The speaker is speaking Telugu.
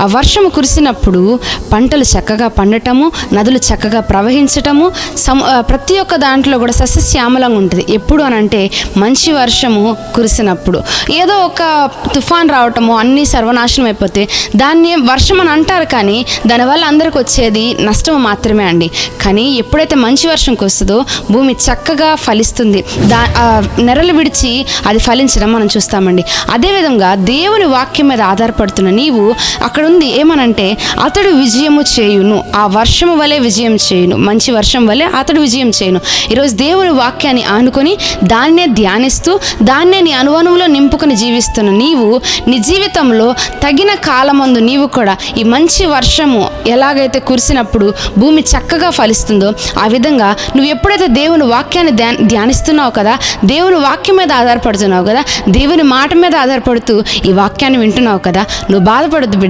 ఆ వర్షము కురిసినప్పుడు పంటలు చక్కగా పండటము, నదులు చక్కగా ప్రవహించటము, ప్రతి ఒక్క దాంట్లో కూడా సస్యశ్యామలంగా ఉంటుంది. ఎప్పుడు అని అంటే మంచి వర్షము కురిసినప్పుడు. ఏదో ఒక తుఫాన్ రావటము అన్నీ సర్వనాశనం అయిపోతే దాన్ని వర్షం అని అంటారు, కానీ దానివల్ల అందరికి వచ్చేది నష్టం మాత్రమే అండి. కానీ ఎప్పుడైతే మంచి వర్షం కురుస్తుందో భూమి చక్కగా ఫలిస్తుంది, నెరలు విడిచి అది ఫలించడం మనం చూస్తామండి. అదేవిధంగా దేవుని వాక్యం మీద ఆధారపడుతున్న నీవు అక్కడ ఉంది ఏమనంటే, అతడు విజయము చేయును, ఆ వర్షము వలె విజయం చేయును, మంచి వర్షం వలె అతడు విజయం చేయును. ఈరోజు దేవుని వాక్యాన్ని ఆనుకొని దాన్నే ధ్యానిస్తూ దాన్నే నీ అనువనువులో నింపుకొని జీవిస్తున్న నీవు నీ జీవితంలో తగిన కాలమందు నీవు కూడా ఈ మంచి వర్షము ఎలాగైతే కురిసినప్పుడు భూమి చక్కగా ఫలిస్తుందో ఆ విధంగా నువ్వు ఎప్పుడైతే దేవుని వాక్యాన్ని ధ్యానిస్తున్నావు కదా, దేవుని వాక్యం మీద ఆధారపడుతున్నావు కదా, దేవుని మాట మీద ఆధారపడుతూ ఈ వాక్యాన్ని వింటున్నావు కదా, నువ్వు బాధపడద్దు బిడ్డ.